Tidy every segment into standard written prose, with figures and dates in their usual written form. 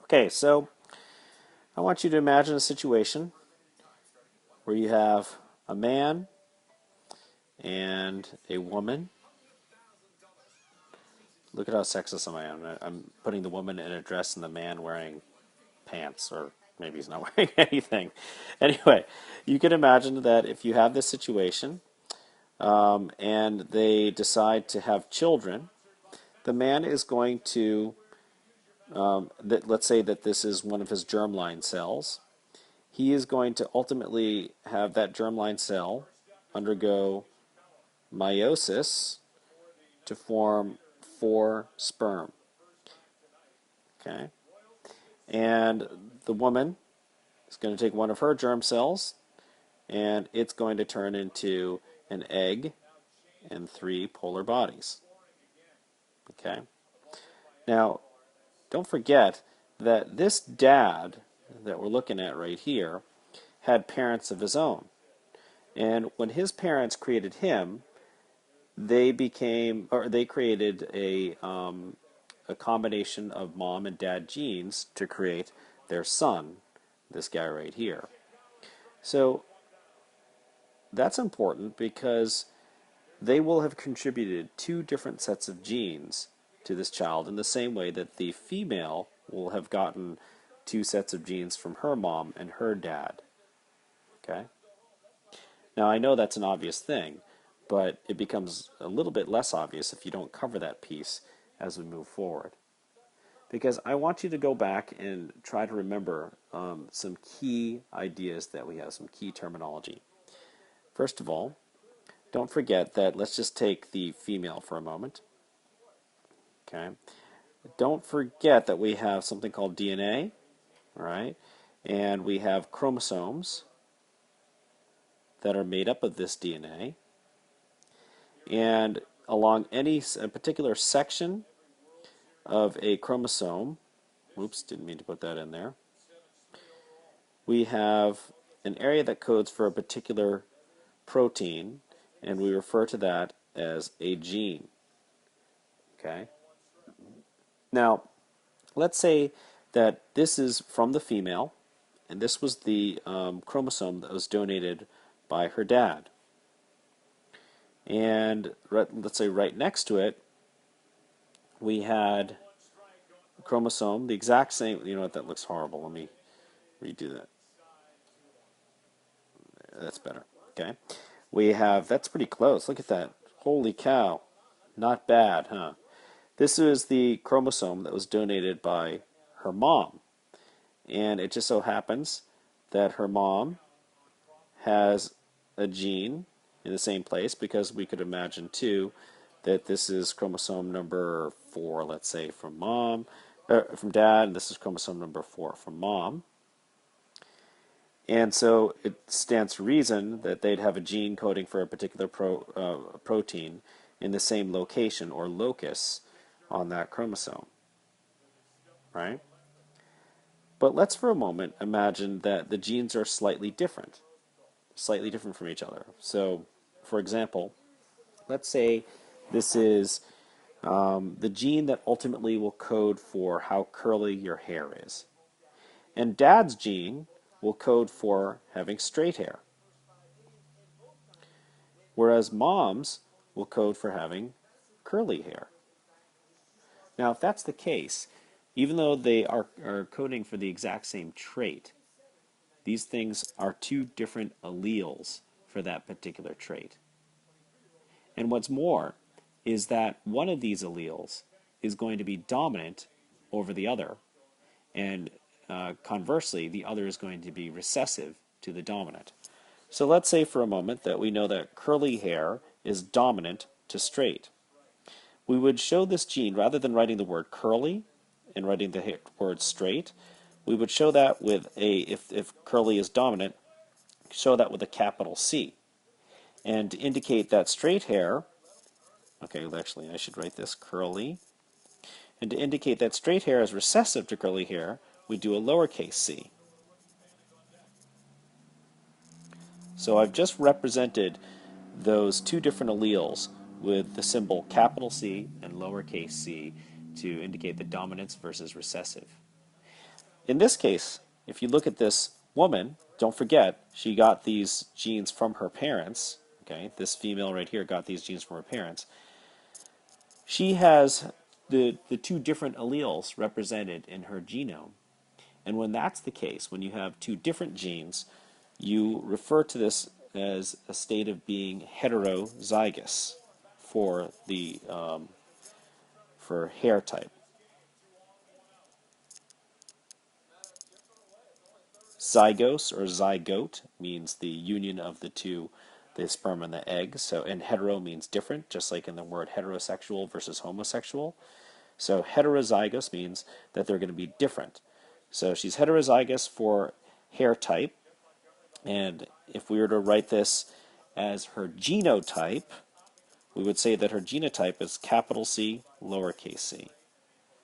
Okay, so I want you to imagine a situation where you have a man and a woman. Look at how sexist I am. I'm putting the woman in a dress and the man wearing pants, or maybe he's not wearing anything. Anyway, you can imagine that if you have this situation and they decide to have children, the man is going to, let's say that this is one of his germline cells. He is going to ultimately have that germline cell undergo meiosis to form 4 sperm. Okay? And the woman is going to take one of her germ cells and it's going to turn into an egg and 3 polar bodies. Okay? Now, don't forget that this dad that we're looking at right here had parents of his own. And when his parents created him, they created a combination of mom and dad genes to create their son, this guy right here. So that's important because they will have contributed 2 different sets of genes to this child in the same way that the female will have gotten 2 sets of genes from her mom and her dad. Okay? Now, I know that's an obvious thing, but it becomes a little bit less obvious if you don't cover that piece as we move forward. Because I want you to go back and try to remember some key ideas that we have, some key terminology. First of all, don't forget that, let's just take the female for a moment. Okay. Don't forget that we have something called DNA, all right? And we have chromosomes that are made up of this DNA. And along any particular section of a chromosome, oops, didn't mean to put that in there, we have an area that codes for a particular protein, and we refer to that as a gene. Okay? Now, let's say that this is from the female, and this was the chromosome that was donated by her dad. And let's say right next to it, we had a chromosome, the exact same. You know what? That looks horrible. Let me redo that. That's better. Okay. We have, that's pretty close. Look at that. Holy cow. Not bad, huh? This is the chromosome that was donated by her mom. And it just so happens that her mom has a gene in the same place, because we could imagine too that this is chromosome number 4, let's say, from dad, and this is chromosome number 4 from mom. And so it stands to reason that they'd have a gene coding for a particular protein in the same location or locus on that chromosome, right? But let's for a moment imagine that the genes are slightly different from each other. So, for example, let's say this is the gene that ultimately will code for how curly your hair is. And dad's gene will code for having straight hair. Whereas mom's will code for having curly hair. Now, if that's the case, even though they are coding for the exact same trait, these things are 2 different alleles for that particular trait. And what's more is that one of these alleles is going to be dominant over the other, and conversely, the other is going to be recessive to the dominant. So let's say for a moment that we know that curly hair is dominant to straight. We would show this gene, rather than writing the word curly and writing the word straight, we would show that with if curly is dominant, show that with a capital C. And to indicate that straight hair, okay, actually I should write this curly. And to indicate that straight hair is recessive to curly hair, we do a lowercase c. So I've just represented those 2 different alleles with the symbol capital C and lowercase c to indicate the dominance versus recessive. in this case, if you look at this woman, don't forget, she got these genes from her parents. Okay, this female right here got these genes from her parents. She has the two different alleles represented in her genome. And when that's the case, when you have two different genes, you refer to this as a state of being heterozygous for the for hair type. Zygos or zygote means the union of the two, the sperm and the egg. So, and hetero means different, just like in the word heterosexual versus homosexual. So heterozygous means that they're going to be different. So she's heterozygous for hair type, and if we were to write this as her genotype, we would say that her genotype is capital C, lowercase c.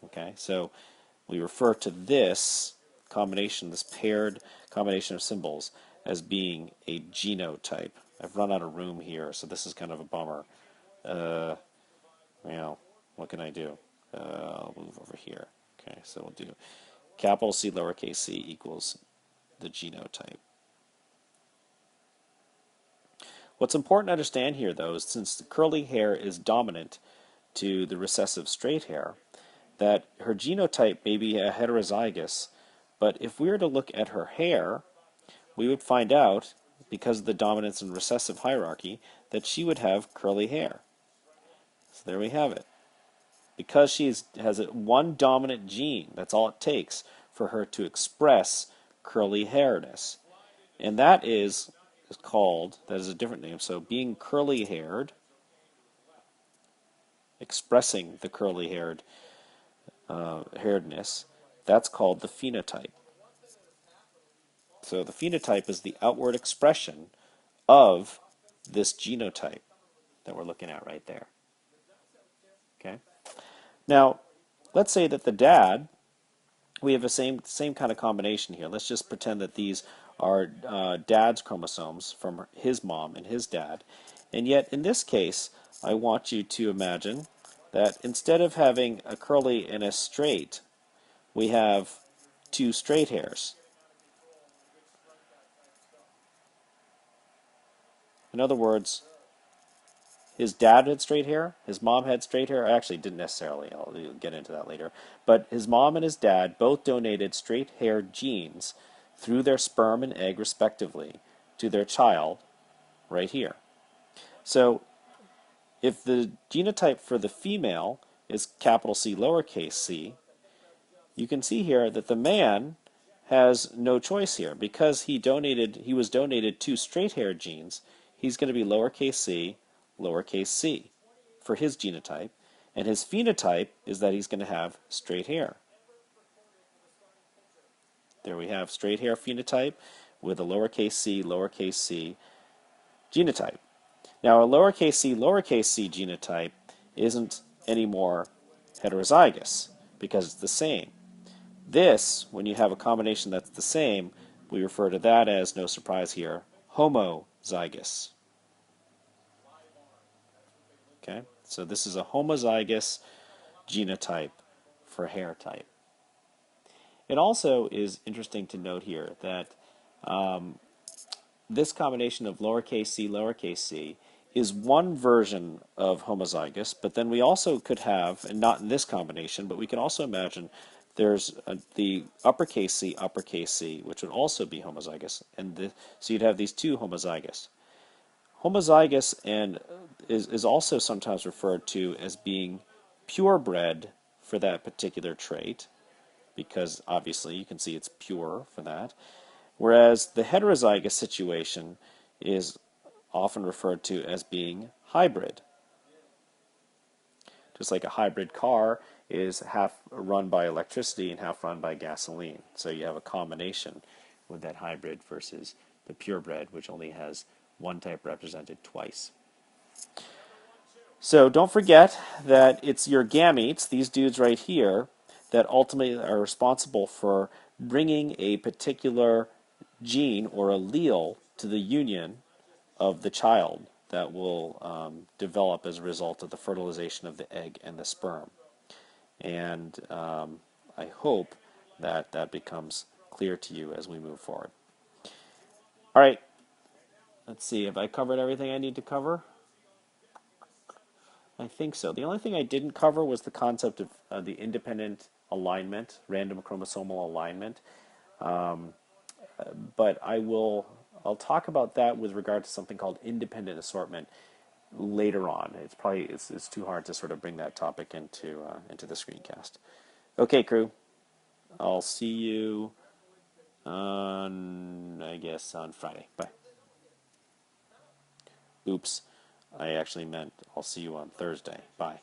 Okay, so we refer to this combination, this paired combination of symbols, as being a genotype. I've run out of room here, so this is kind of a bummer. Well, what can I do? I'll move over here. Okay, so we'll do capital C, lowercase c equals the genotype. What's important to understand here, though, is since the curly hair is dominant to the recessive straight hair, that her genotype may be a heterozygous, but if we were to look at her hair, we would find out, because of the dominance and recessive hierarchy, that she would have curly hair. So there we have it. Because she has one dominant gene, that's all it takes for her to express curly hairedness. And that is called, that is a different name, so being curly haired, expressing the curly hairedness, that's called the phenotype. So the phenotype is the outward expression of this genotype that we're looking at right there. Okay. Now, let's say that the dad, we have the same kind of combination here. Let's just pretend that these are dad's chromosomes from his mom and his dad. And yet, in this case, I want you to imagine that instead of having a curly and a straight, we have two straight hairs. In other words, his dad had straight hair, his mom had straight hair. Actually, didn't necessarily. I'll get into that later. But his mom and his dad both donated straight-haired genes through their sperm and egg, respectively, to their child right here. So if the genotype for the female is capital C, lowercase c, you can see here that the man has no choice here. Because he was donated two straight-haired genes, he's going to be lowercase c for his genotype, and his phenotype is that he's going to have straight hair. There we have straight hair phenotype with a lowercase c genotype. Now a lowercase c genotype isn't anymore heterozygous because it's the same. This, when you have a combination that's the same, we refer to that as, no surprise here, homozygous. Okay, so this is a homozygous genotype for hair type. It also is interesting to note here that this combination of lowercase c is one version of homozygous, but then we also could have, and not in this combination, but we can also imagine there's the uppercase C, which would also be homozygous, and so you'd have these two homozygous. Homozygous and is also sometimes referred to as being purebred for that particular trait, because obviously you can see it's pure for that. Whereas the heterozygous situation is often referred to as being hybrid. Just like a hybrid car is half run by electricity and half run by gasoline. So you have a combination with that hybrid versus the purebred, which only has one type represented twice. So don't forget that it's your gametes, these dudes right here, that ultimately are responsible for bringing a particular gene or allele to the union of the child that will develop as a result of the fertilization of the egg and the sperm. And I hope that becomes clear to you as we move forward. All right, let's see. Have I covered everything I need to cover? I think so. The only thing I didn't cover was the concept of the independent alignment, random chromosomal alignment. But I'll talk about that with regard to something called independent assortment later on. It's too hard to sort of bring that topic into the screencast. Okay, crew. I'll see you I guess on Friday. Bye. Oops. I actually meant I'll see you on Thursday. Bye.